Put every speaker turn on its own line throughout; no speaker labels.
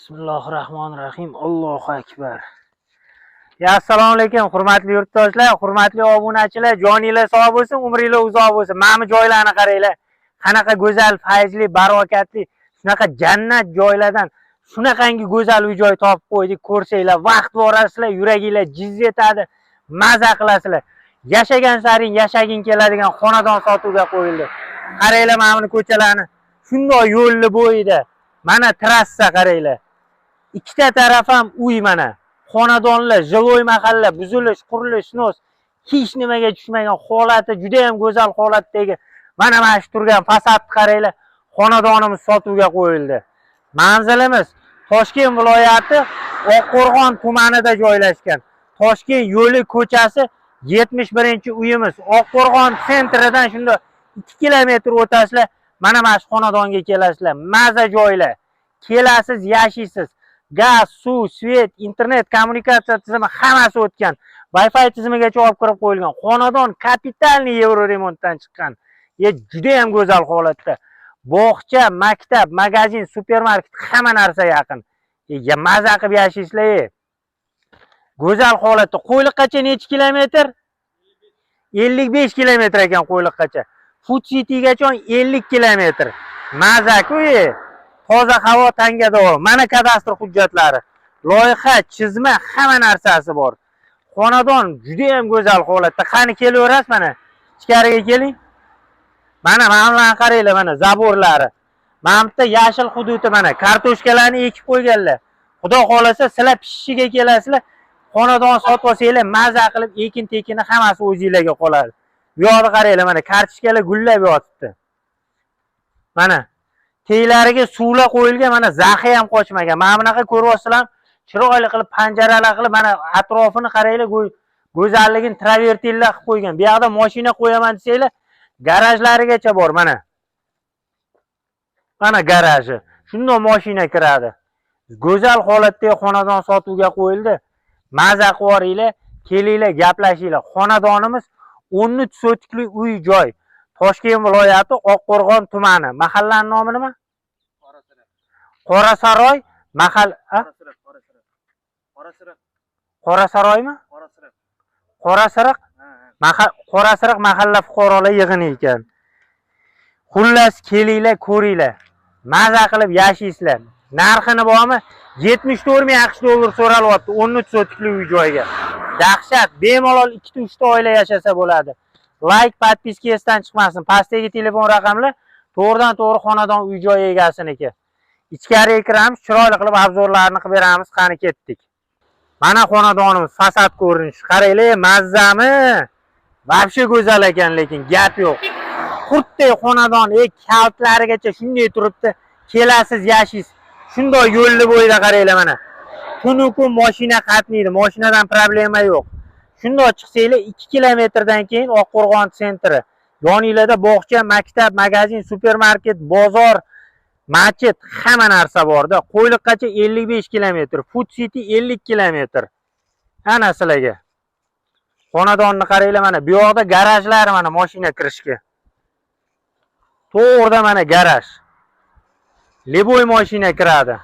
Bismillahirrahmanirrahim. Allohu akbar. Assalomu alaykum, hurmatli yurtdoshlar, hurmatli obunachilar, joninglar sog' bo'lsin, umringlar uzoq bo'lsin. Mana joylarni qaranglar. Qanaqa go'zal, fayzli, barokatli, shunaqa jannat joylardan shunaqangi go'zal uy-joy topib qo'ydik. Ko'rsanglar, vaqt borasizlar, yuraginglar jiz etadi, maza qilasizlar. Yashagan saring yashaging keladigan xonadon sotuvga qo'yildi. Qaranglar mana bu ko'chalarni. Shunday yo'lli bo'yida. Mana trassa qaranglar. Ikkita taraf ham uy mana. Xonadonlar, jiloy mahalla, buzilish, qurilish, nos, hech nimaga tushmagan holati, juda ham go'zal holatdagi. Mana shu turgan fasadni qaranglar. Xonadonimiz sotuvga qo'yildi. Manzilimiz Toshkent viloyati Oqqo'rg'on tumanida joylashgan. Toshkent yo'li ko'chasi 71-uyimiz. Oqqo'rg'on sentridan shunda 2 kilometr o'tasizlar, mana shu xonadonga kelasizlar. Maza joylar. Kelasiz, yashaysiz. Gaz, suv, svet, internet, kommunikatsiya tizimi hammasi o'tgan. Wi-Fi tizimigacha olib kirib qo'yilgan. Xonadon kapitalniy yevro remontdan chiqqan. Juda ham go'zal holatda. Bog'cha, maktab, magazin, supermarket hamma narsa yaqin. Maza qilib yashaysizlar. Go'zal holatda. Qo'yliqqacha necha kilometr? 55 kilometr ekan Qo'yliqqacha. Food Citygacha 50 kilometr. Maza-ku. Toza havo, tanga davo. Mana kadastr hujjatlari, loyiha, chizma, hamma narsasi bor. Xonadon juda ham go'zal holatda. Qani kelaverasiz mana. Ichkariga keling. Mana bularni qaranglar, mana zaborlari. Mana bu yerda yashil hududi mana. Kartoshkalarni ekib qo'yganlar. Xudo xolasa sizlar pishishiga kelasizlar. Xonadon sotib olsanglar, maza qilib ekin-tekini hammasi o'zingizlarga qoladi. Bu yoqda qaranglar, mana kartoshkalar gullab yotibdi. Mana teylariga suvlar qo'yilgan, mana zaxi ham qochmagan. Mana bunaqa ko'ryapsizlar, chiroyli qilib panjaralar qilib, mana atrofini qaranglar, go'zalligini travertinlar qilib qo'ygan. Bu yoqda mashina qo'yaman desanglar, garajlarigacha bor mana. Mana garaji. Shunday mashina kiradi. Go'zal holatdagi xonadon sotuvga qo'yildi. Maza qilaringlar, kelinglar, gaplashinglar. Xonadonimiz 13 sotikli uy-joy. Toshkent viloyati Oqqo'rg'on tumani. Mahallaning nomi nima? Qorasaroy mahalla. Qorasaroymi? Qorasiriq. Qorasiriq mahalla fuqarolar yig'ini ekan. Xullas kelinglar, ko'ringlar. Maza qilib yashaysizlar. Narxini bormi? 74 ming AQSh dollar so'ralyapti 13 sotikli uy-joyga. Dahshat, bemalol 2-3 ta oila yashasa bo'ladi. Like, podpiska esdan chiqmasin. Pastdagi telefon raqamlar to'g'ridan-to'g'ri xonadon uy-joy egasiniki. Ichkariga kiramiz, chiroyli qilib obzorlarni qilib beramiz. Qani ketdik. Mana xonadonimiz, fasad ko'rinishi. Qaranglar, mazzami? Vobshe go'zal ekan, lekin gap yo'q. Qurtday xonadon, kaltlarigacha shunday turibdi. Kelasiz, yashaysiz. Shunday yo'lli bo'yida qaranglar mana. Kun-kun mashina qatnaydi, mashinadan problema yo'q. Shunday chiqsanglar 2 kilometrdan keyin Oqqo'rg'on sentri. Yoninglarda bog'cha, maktab, magazin, supermarket, bozor, masjid, hamma narsa borda. Qo'yliqqacha 55 kilometr, Food City 50 kilometr. Ana sizlarga. Xonadonni qaranglar mana. Bu yoqda garajlar mana mashina kirishga. To'g'rida mana garaj. Leboy mashina kiradi.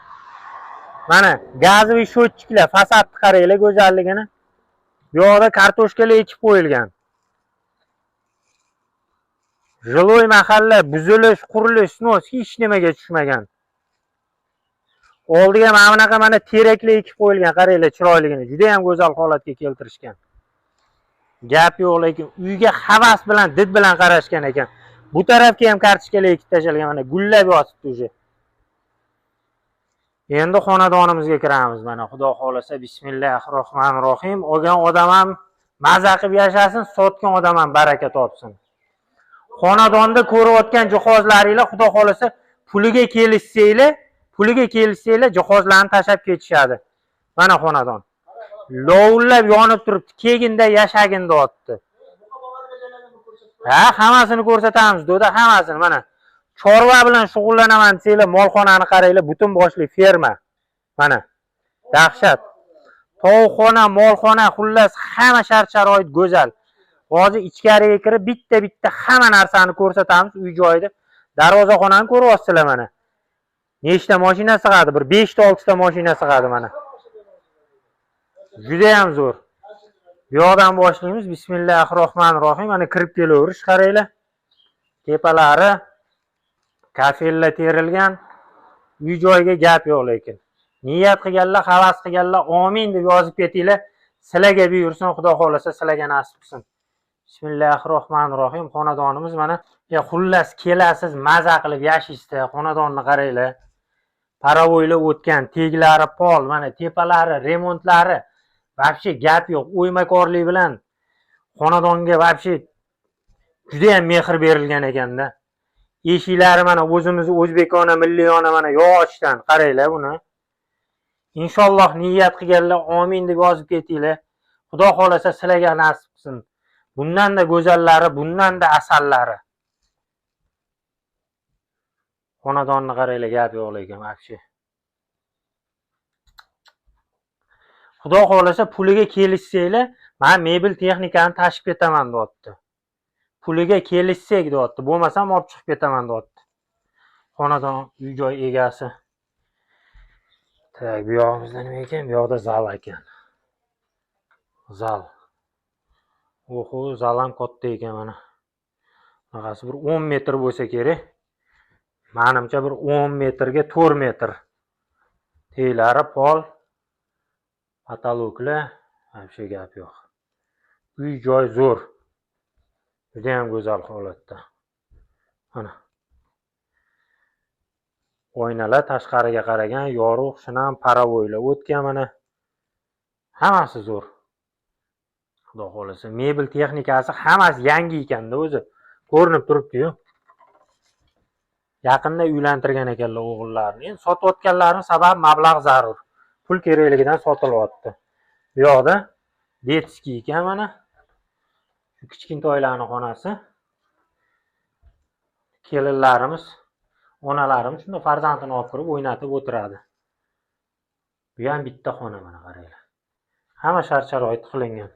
Mana gazli sho'tchiklar, fasadni qaranglar go'zalligini. Bu yoqda kartoshkalar ekib qo'yilgan. Jiloy mahalla, buzilish, qurilish, nos hech nimaga tushmagan. Oldiga mana bunaqa mana teraklar ekib qo'yilgan, qaranglar chiroyligini. Juda ham go'zal holatga keltirishgan. Gap yo'q, lekin uyga havas bilan, did bilan qarashgan ekan. Bu tarafga ham kartoshkalar ekib tashalgan, mana gullab yotibdi o'sha. Endi xonadonimizga kiramiz mana. Xudo xolasa, bismillahirrohmanirrohim. Olgan odam ham maza qilib yashasin, sotgan odam ham baraka topsin. Xonadonda ko'rayotgan jihozlaringlar xudo xolasa puliga kelishsanglar, jihozlarni tashab ketishadi. Mana xonadon. Lovullab yonib turibdi, keginda yashaginda otdi. Hammasini ko'rsatamiz, do'da, hammasini mana. Chorva bilan shug'ullanaman desanglar, molxonani qaranglar, butun boshli ferma. Mana. Dahshat. Tovuqxona, molxona, xullas hamma shart-sharoit go'zal. Hozir ichkariga kirib bitta-bitta hamma narsani ko'rsatamiz uy joyida. Darvozaxonani ko'ryapsizlar mana. Nechta mashina sig'adi? Bir 5 ta 6 ta mashina sig'adi mana. Juda ham zo'r. Bu yoqdan boshlaymiz. Bismillahirrohmanirrohim. Mana kirib kelaverish, qaranglar. Tepalari kafella terilgan. Uy joyga gap yo'q lekin. Niyat qilganlar, havas qilganlar, amin deb yozib ketinglar. Sizlarga buyursin, Xudo xolasa sizlarga nasib qilsin. Bismillahirrohmanirrohim. Xonadonimiz mana. Xullas kelasiz, maza qilib yashaysizda, xonadonni qaranglar. Paravoylar o'tgan, teglari pol, mana tepalari, remontlari, vobshe gap yo'q. O'ymakorlik bilan xonadonga vobshe juda ham mehr berilgan ekanda. Eshiklari mana o'zimiz o'zbekona, milliyona mana yog'ochdan, qaranglar buni. Inshaalloh niyat qilganlar amin deb yozib ketinglar. Xudo xolasa sizlarga nasib qilsin. Bundan da go'zallari, bundan da asallari. Xonadonni qaranglar, gap yo'q lekin vobshe. Xudo xolasa puliga kelishsanglar, men mebel texnikani tashib ketaman deyapti. Puliga kelishsak deyapti, bo'lmasam olib chiqib ketaman deyapti. Xonadon uy joy egasi. Tak, bu yog'imizda nima ekan? Bu yoqda zal ekan. Zal. Oho, zal ham katta ekan mana. Bunaqasi bir 10 metr bo'lsa kerak. Menimcha bir 10 metrga 4 metr. Teylari pol. Patologlar, hech gap yo'q. Uy joy zo'r. Juda ham go'zal holatda. Mana. Oynalar tashqariga qaragan, yorug', shinam paravoylar o'tgan mana. Hammasi zo'r. Xudo xolasa, mebel texnikasi hammasi yangi ekanda o'zi. Ko'rinib turibdi-yu. Yaqinda uylantirgan ekanlar o'g'illarni. Endi sotayotganlarning sababi mablag' zarur. Pul kerakligidan sotilyapti. Bu yoqda detskiy ekan mana. Shu kichkintoylarning xonasi. Kelinlarimiz, onalarimiz shunda farzandini olib kirib o'ynatib o'tiradi. Bu ham bitta xona mana, qaranglar. Hamma shart-sharoit qilingan.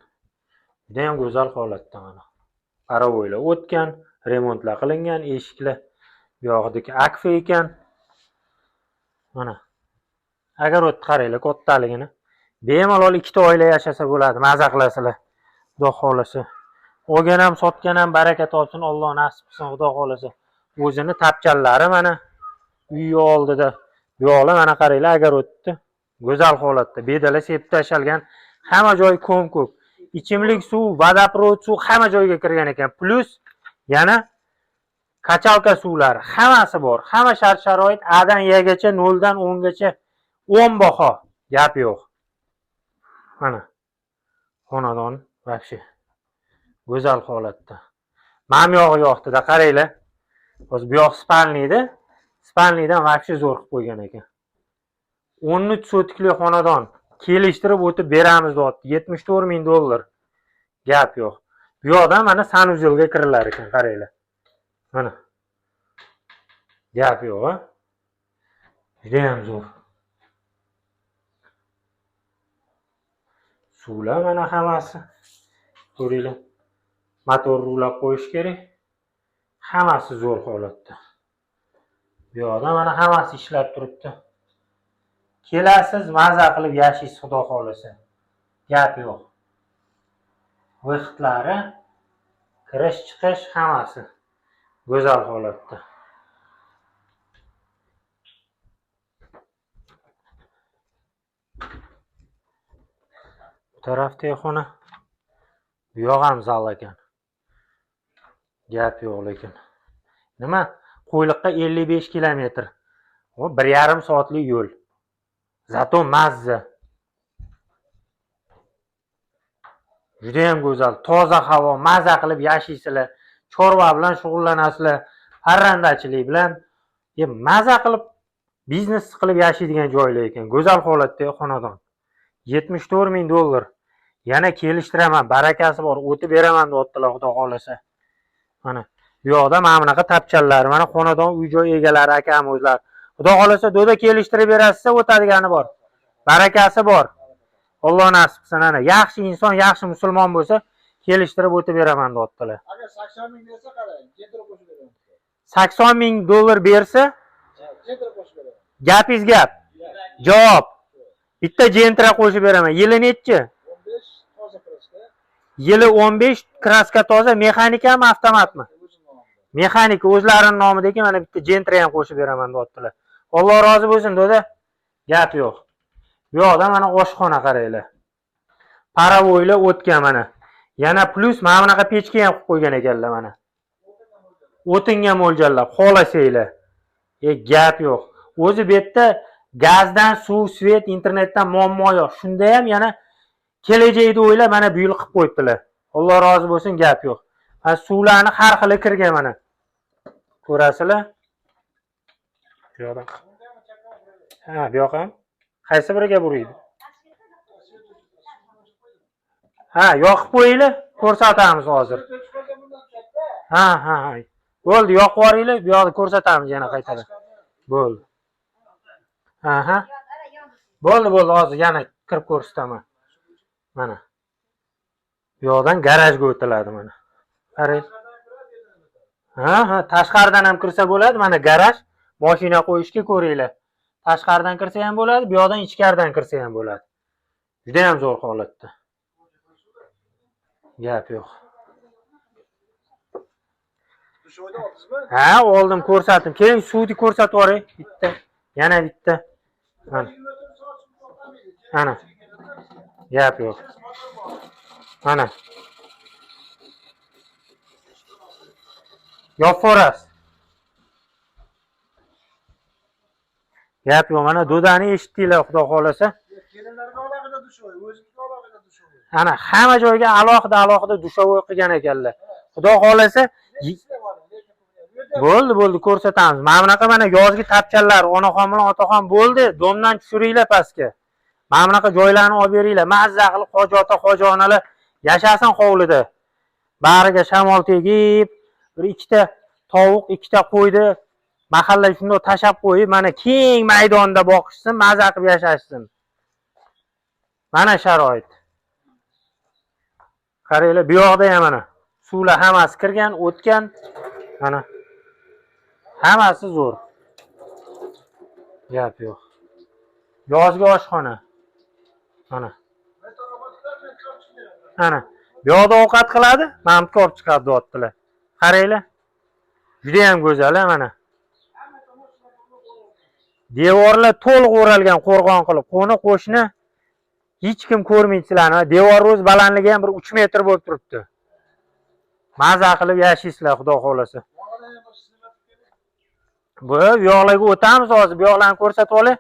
Juda ham go'zal holatda mana. Paravoylar o'tgan, remontlar qilingan, eshiklar bu yoqdagi akfa ekan. Mana. Agar o'tni qaranglar, kattaligini. Bemalol ikkita oila yashasa bo'ladi, maza qilasizlar. Xudo xolasa. Olgan ham, sotgan ham baraka topsin, Alloh nasib qilsin, Xudo xolasa. O'zini tapchallari mana uy oldida. Bu yoqlar mana qaranglar, agar o'tdi. Go'zal holatda, bedalar sepib tashalgan, hamma joy ko'm-ko'k. Ichimlik suv, vodoprovod suv hamma joyga kirgan ekan. Plus yana kachalka suvlari hammasi bor. Hamma shart-sharoit A dan Ygacha, 0 dan 10 gacha 10 baho. Gap yo'q. Mana. Xonadon vobshe go'zal holatda. Mana bu yog'i yoqdi-da, qaranglar. Hozir bu yoq spalniyda. Spalniydan vobshe zo'r qilib qo'ygan ekan. 13 sotikli xonadon. Kelishtirib o'tib beramiz deyapti. $74,000. Gap yo'q. Bu yoqdan mana sanuzelga kirilar ekan, qaranglar. Mana. Gap yo'q, ha? Juda ham zo'r. Suvlar mana hammasi. Ko'ringlar. Motor ulab qo'yish kerak. Hammasi zo'r holatda. Bu yoqda mana hammasi ishlab turibdi. Kelasiz, maza qilib yashaysiz, Xudo xolasa. Gap yo'q. Vaqtlari, kirish chiqish hammasi go'zal holatda. Bu tarafda xona. Bu yoq ham zal ekan. Gap yo'q lekin. Nima? Qo'yliqqa 55 kilometr. O 1,5 soatlik yo'l. Zato mazza. Juda ham go'zal, toza havo, maza qilib yashaysizlar, chorva bilan shug'ullanasizlar, parrandachilik bilan, maza qilib biznes qilib yashaydigan joylar ekan. Go'zal holatda xonadon. $74,000. Yana kelishtiraman, barakasi bor, o'tib beraman deyaptilar, Xudo xolasa. Mana bu yoqda mana bunaqa tapchallar, mana xonadon uy joy egalari akam o'zlari. Xudo xolasa do'da kelishtirib berasiz, o'tadigani bor. Barakasi bor. Alloh nasib qilsin, ana yaxshi inson, yaxshi musulmon bo'lsa, kelishtirib o'tib beraman deyaptilar.
Agar 80,000 bersa qarang, jentra qo'shib beraman.
$80,000 bersa,
Jentra qo'shib beraman.
Gapingiz gap. Javob. Bitta jentra qo'shib beraman. Yili nechi?
15 toza kraska.
Yili 15, kraska toza, mexanikami, avtomatmi? Mexanika o'zlarining nomidagi mana bitta jentra ham qo'shib beraman deyaptilar. Alloh rozi bo'lsin do'da. Gap yo'q. Bu yoqda mana oshxona qaranglar. Paravoylar o'tgan mana. Yana plus mana bunaqa pechka ham qo'yib qo'ygan ekanlar mana. O'tinga mo'ljallab, xohlasanglar. Gap yo'q. O'zi bu yerda gazdan, suv, svet, internetdan muammo yo'q. Shunda ham yana kelajakda o'ylab mana bu yil qilib qo'yibdilar. Alloh rozi bo'lsin, gap yo'q. Suvlarni har xili kirgan mana. Ko'rasizlar? Bu yoqdan. Ha, bu yoq ham. Qaysi biriga buraydi? Ha, yoqib qo'yinglar, ko'rsatamiz hozir. Ha. Bo'ldi, yoqib yuboringlar, bu yoqda ko'rsatamiz yana qaytadan. Bo'ldi. Aha. Bo'ldi, hozir yana kirib ko'rsataman. Mana. Bu yoqdan garajga o'tiladi mana. Qarang. Ha, tashqaridan ham kirsa bo'ladi, mana garaj, mashina qo'yishga ko'ringlar. Tashqaridan kirsa ham bo'ladi, bu yoqdan ichkaridan kirsa ham bo'ladi. Juda ham zo'r holatda. Gap yo'q. Ha, oldim, ko'rsatdim. Keling, suvni ko'rsatib yuboray. Bitta, yana bitta. Mana. Gap yo'q. Mana. Yo'q, gap yo'q. Mana do'dani eshitdinglar, xudo xolasa.
Kelinlarga alohida dushovoy, o'zimizga alohida dushovoy.
Ana hamma joyga alohida dushovoy qilgan ekanlar. Xudo xolasa bo'ldi, ko'rsatamiz. Mana bunaqa mana yozgi tapchanlar, onaxon bilan otaxon bo'ldi, domdan tushiringlar pastga. Mana bunaqa joylarni olib beringlar. Mazza qilib hoji ota, hoji onalar yashasin hovlida. Bariga shamol tegib, bir ikkita tovuq, ikkita qo'yni mahalla shunday tashab qo'yib, mana keng maydonda boqishsin, mazza qilib yashashsin. Mana sharoit. Qaranglar, bu yoqda ham mana suvlar hammasi kirgan, o'tgan. Mana hammasi zo'r. Gap yo'q. Yozgi oshxona. Mana. Bu yoqda ovqat qiladi, mamtga olib chiqadi deyaptilar. Qaranglar. Juda ham go'zal, mana. Devorlar to'liq o'ralgan, qo'rg'on qilib, qo'ni-qo'shni hech kim ko'rmaydi sizlarni. Devor o'z balandligi ham bir 3 metr bo'lib turibdi. Mazza qilib yashaysizlar, xudo xolasa. Bu yo'qlarga o'tamiz hozir. Bu yo'qlarni ko'rsatib olay.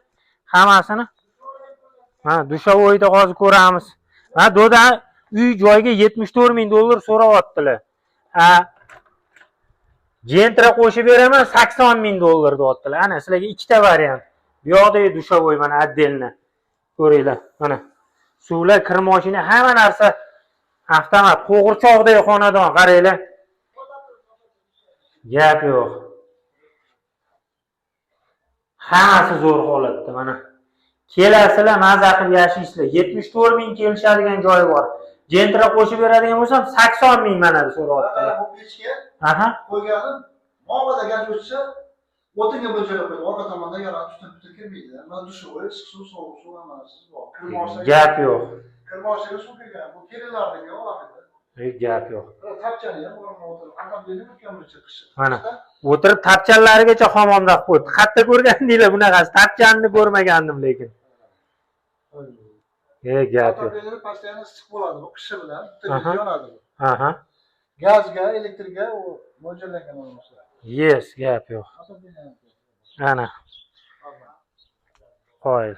Hammasini. Mana dushovoyda hozir ko'ramiz. Mana do'da uy joyiga 74 ming dollar so'rayaptilar. Jentra qo'shib beraman 80 ming dollar deyaptilar. Ana sizlarga ikkita variant. Bu yoqda dushovoy mana отдельно. Ko'ringlar. Mana suvlar, kir mashina, hamma narsa avtomat, qo'g'irchoqdagi xonadon, qaranglar. Gap yo'q. Hammasi zo'r holatda mana. Kelasizlar, mazza qilib yashaysizlar. 74 ming kelishadigan joyi bor. Jentra qo'shib beradigan bo'lsam 80 ming mana so'rayaptilar.
Bu pechga qo'yganim, mo'bada gaz o'tsa, o'tinga bo'ljalab qo'ydi. Orqa tomonda yaraq tutib kirmaydi. Mana dushovoy, issiq suv, sovuq suv hammasi bor.
Gap yo'q.
Kirmoqchiga suv kelgan. Bu kelinlarga alohida.
Gap yo'q.
Tapchani ham o'rnatib, aqalbeni o'tgancha qish.
Mana o'tirib tapchanlarigacha xomomda qilib qo'ydi. Qayerda ko'rgandinglar bunaqasi? Tapchanni ko'rmagandim lekin. Gap yo'q.
Postoyanno issiq bo'ladi, bu qishi bilan yonadi. Gazga, elektrga u mo'ljallangan bo'lsa.
Yes, gap yo'q. Ana. Qo'yil.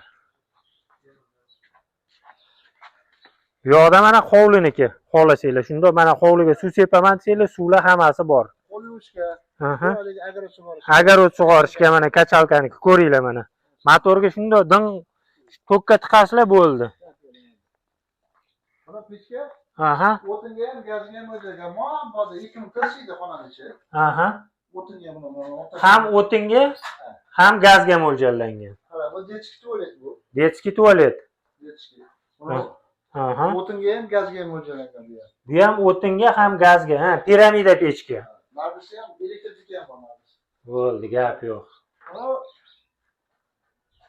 Bu yoqda mana hovliniki, xohlasanglar. Shunda mana hovliga suv sepaman desanglar, suvlar hammasi bor.
Qo'l yuvishga,
agarot sug'orishga mana kachalkaniki ko'ringlar mana. Motorga shunda ding tokka tiqasizlar bo'ldi.
Mana pechga? O'tinga ham, gazga ham mo'ljallangan. Mo'm hozir 2 ming kirishdi xonani ichi. O'tinga buni.
Ham o'tinga, ham gazga mo'ljallangan.
Bu детский tualet bu.
Детский tualet.
Детский. O'tinga ham, gazga ham mo'ljallangan bu.
Bu ham o'tinga, ham gazga, piramida pechka.
Nargisi ham elektrika ham bor.
Bo'ldi, gap yo'q.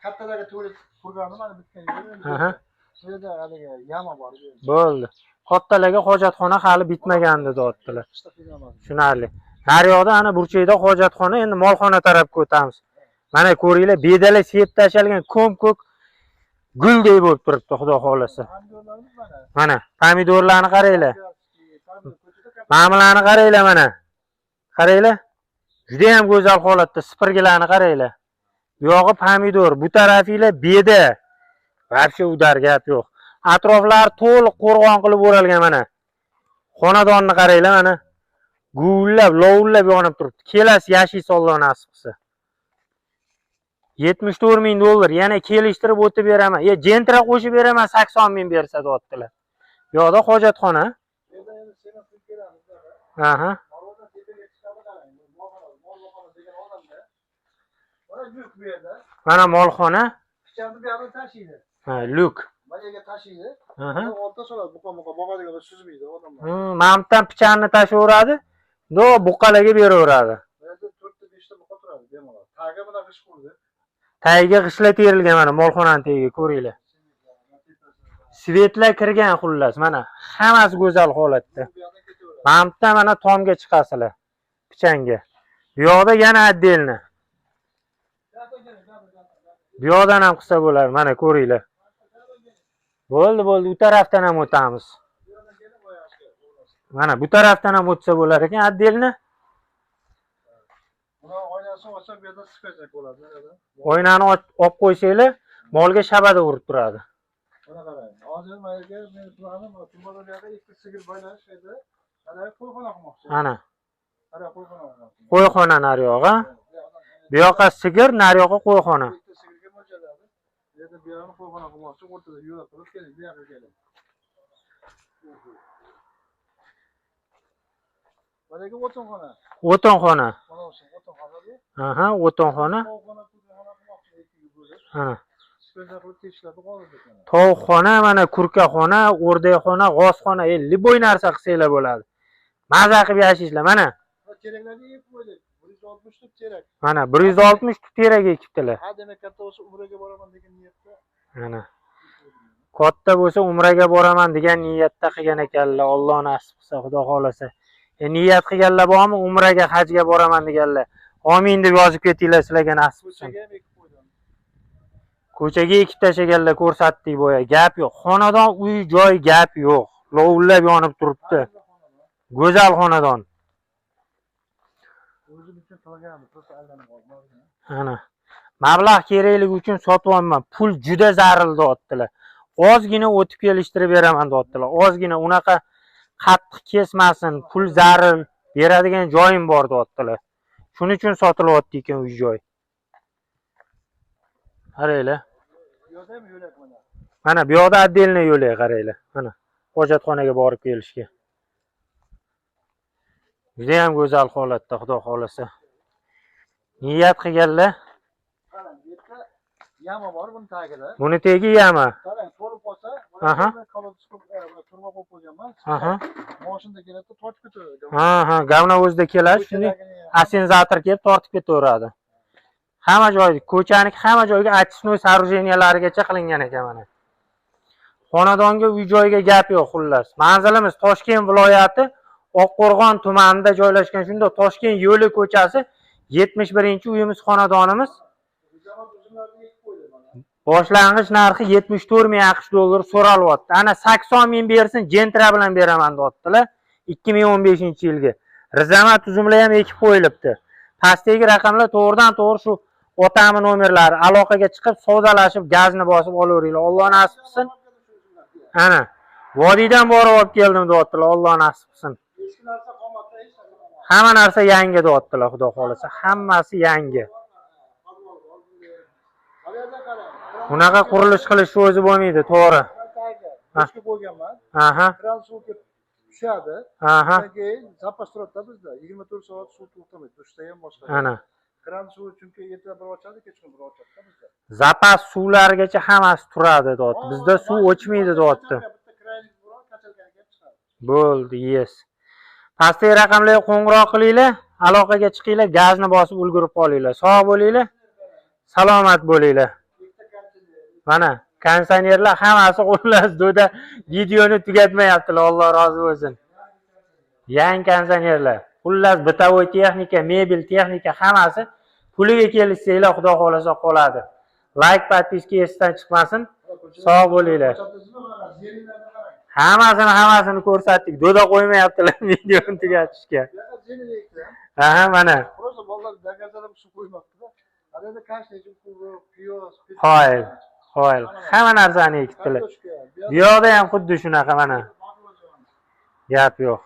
kattalarga to'lib turgandim, mana bitgan
Aha.
bu yerda haligi yama bor.
Bo'ldi. Kattalarga hojatxona hali bitmagandi deyaptilar.
Qishda qilganman.
Tushunarli. Naryoqda ana burchakda hojatxona, endi molxona tarafga o'tamiz. Mana ko'ringlar, bedalar sepib tashalgan ko'm-ko'k gulday bo'lib turibdi, xudo xolasa.
Pomidorlarimiz mana.
Mana pomidorlarni qaranglar. Ma'milani qaranglar mana. Qaranglar. Juda ham go'zal holatda sipirgilarni qaranglar. Bu yog'i pomidor, bu tarafinglar beda. Вообще udar gap yo'q. Atroflar to'liq qo'rg'on qilib o'ralgan mana. Xonadonni qaranglar mana. Gullab, lovullab yonib turibdi. Kelasi yashaysiz Alloh nasib qilsa. 74 ming dollar. Yana kelishtirib o'tib beraman. Jentra qo'shib beraman, 80 ming bersa deyaptilar. Bu yoqda hojatxona. Aha. Mana molxona.
Pichanni bu yerga tashiydi.
Ha, lyuk.
Mayaga tashiydi.
Aha.
Ortda soladi, buqa-buqa boqadiganlar suzmaydi odamlar.
Mamdan pichanni tashaveradi. Do buqalarga beraveradi.
Bu yerda 4 ta 5 ta buqa turadi bemalol. Tagiga bunaqa g'ish qurdi.
Tagiga g'ishlar terilgan mana molxonaning tagiga ko'ringlar. Svetlar kirgan xullas mana. Hammasi go'zal holatda. Mamdan mana tomga chiqasizlar. Pichanga. Bu yoqda yana отдельно. Bu yoqdan ham qilsa bo'lar, mana ko'ringlar. Bo'ldi, bu tarafdan ham o'tamiz. Mana bu tarafdan ham o'tsa bo'lar ekan, отдельно.
Buni oynasini ochsa bu yerda spechak bo'ladi, mana.
Oynani olib qo'ysanglar, molga shabada urib turadi.
Mana qarang. Hozir mayga men planim, Tumbadorga ikkita sigir boylash edi. Ana qo'yxona qilmoqchi.
Ana.
Ana qo'yxona qilmoqchi.
Qo'yxona naryoqqa. Bu yoqqa sigir, naryoqqa qo'yxona.
Ikkita sigirga mo'ljalladi. Bu yerda bu yerni qo'yxona qilmoqchi, o'rtada yo'l qilib keling, bu yoqqa keling. Mana bu o'tinxona.
O'tinxona.
Mana o'sha o'tinxona bu.
Aha, o'tinxona.
Qo'yxona qilmoqchi ikkiga bo'lib.
Ana.
Spechak qilib tekishlarni qoldirdi ekan.
Tovuqxona, mana kurkaxona, o'rdakxona, g'ozxona, liboy narsa qilsanglar bo'ladi. Maza qilib yashaysizlar, mana.
Keraklarni yeb qo'ydik. 160 tut kerak.
Mana 160 tut kerak ekibdilar.
Ha, demak katta bo'lsa umraga boraman degan niyatda.
Mana. Katta bo'lsa umraga boraman degan niyatda qilgan ekanlar. Alloh nasib qilsa, Xudo xolasa. Niyat qilganlar bormi? Umraga, hajga boraman deganlar. Amin deb yozib ketinglar, sizlarga nasib qilsin.
Ko'chaga ham ekib qo'ydim.
Ko'chaga ekib tashaganlar, ko'rsatdik boya. Gap yo'q. Xonadon, uy, joy gap yo'q. Lovullab yonib turibdi. Go'zal xonadon.
O'zim uchun qilgan, просто aylanib qoldim.
Ana. Mablag' kerakligi uchun sotyapman. Pul juda zaril deyaptilar. Ozgina o'tib kelishtirib beraman deyaptilar. Ozgina unaqa qattiq kesmasin, pul zaril, beradigan joyim bor deyaptilar. Shuning uchun sotilyapti ekan uy joy. Qaranglar.
Bu yerda ham yo'lak mana.
Mana bu yoqda отдельно yo'lak qaranglar. Mana hojatxonaga borib kelishga. Juda ham go'zal holatda, Xudo xolasa. Niyat qilganlar.
Qarang, bu yerda yama bor buni tagida.
Buni tegi yama.
Qarang, to'lib qolsa,
Aha.
mana kolodskop, turma qo'yib qo'yganman.
Aha.
Mashinada keladi, tortib ketaveradi.
Ha, gavnavozda keladi, shuni asenzator kelib tortib ketaveradi. Hamma joyga, ko'chaniki hamma joyga очистной сооружениялarigacha qilingan ekan mana. Xonadonga, uy joyga gap yo'q xullas. Manzilimiz Toshkent viloyati Oqqo'rg'on tumanida joylashgan. Shunda Toshkent yo'li ko'chasi 71-uyimiz xonadonimiz. Boshlang'ich narxi 74 ming AQSh dollar so'ralyapti. Ana 80 ming bersin, jentra bilan beraman deyaptilar. 2015-yilga. Rizamat tuzumlar ham ekib qo'yilibdi. Pastdagi raqamlar to'g'ridan-to'g'ri shu otami nomerlari. Aloqaga chiqib, savdolashib, gazni bosib olaveringlar. Alloh nasib qilsin. Ana, vodiydan borib olib keldim deyaptilar. Alloh nasib qilsin. Hamma narsa yangi deyaptilar, Xudo xolasa. Hammasi yangi. Bunaqa qurilish qilish o'zi bo'lmaydi, to'g'ri.
Toshga qo'yganman.
Aha.
Kran suv kelib tushadi.
Aha.
Keyin zapas turadi bizda. 24 soat suv to'xtamaydi. Dushda ham boshqa.
Ana.
Kran suvi chunki ertalab bir ochadi, kechqurun bir ochadi bizda.
Zapas suvlargacha hammasi turadi deyapti. Bizda suv o'chmaydi deyapti. Bo'ldi, yes. Pastdagi raqamlarga qo'ng'iroq qilinglar, aloqaga chiqinglar, gazni bosib ulgurib qolinglar. Sog' bo'linglar. Salomat bo'linglar. Mana kondisionerlar hammasi xullas do'da videoni tugatmayaptilar. Alloh rozi bo'lsin. Yangi kondisionerlar. Xullas bitovoy texnika, mebel texnika hammasi puliga kelishsanglar xudo xolasa qoladi. Like, podpiska esdan chiqmasin. Sog' bo'linglar. Hammasini ko'rsatdik. Do'da qo'ymayaptilar videoni tugatishga. Aha, mana. Qo'yil. Hamma narsani ekibdilar. Bu yoqda ham xuddi shunaqa mana. Gap yo'q.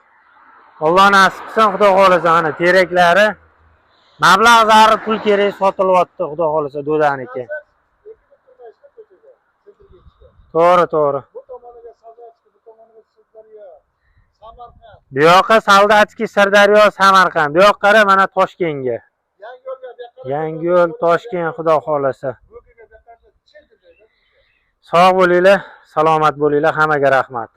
Alloh nasib qilsin, xudo xolasa mana teraklari mablag' zarur pul kerak sotilyapti, xudo xolasa do'daniki. To'g'ri. Bu yoqqa Soldatskiy, Sirdaryo, Samarqand. Bu yoqqa qara mana Toshkentga. Yangiyo'l, Toshkent, xudo xolasa. Sog' bo'linglar, salomat bo'linglar, hammaga rahmat.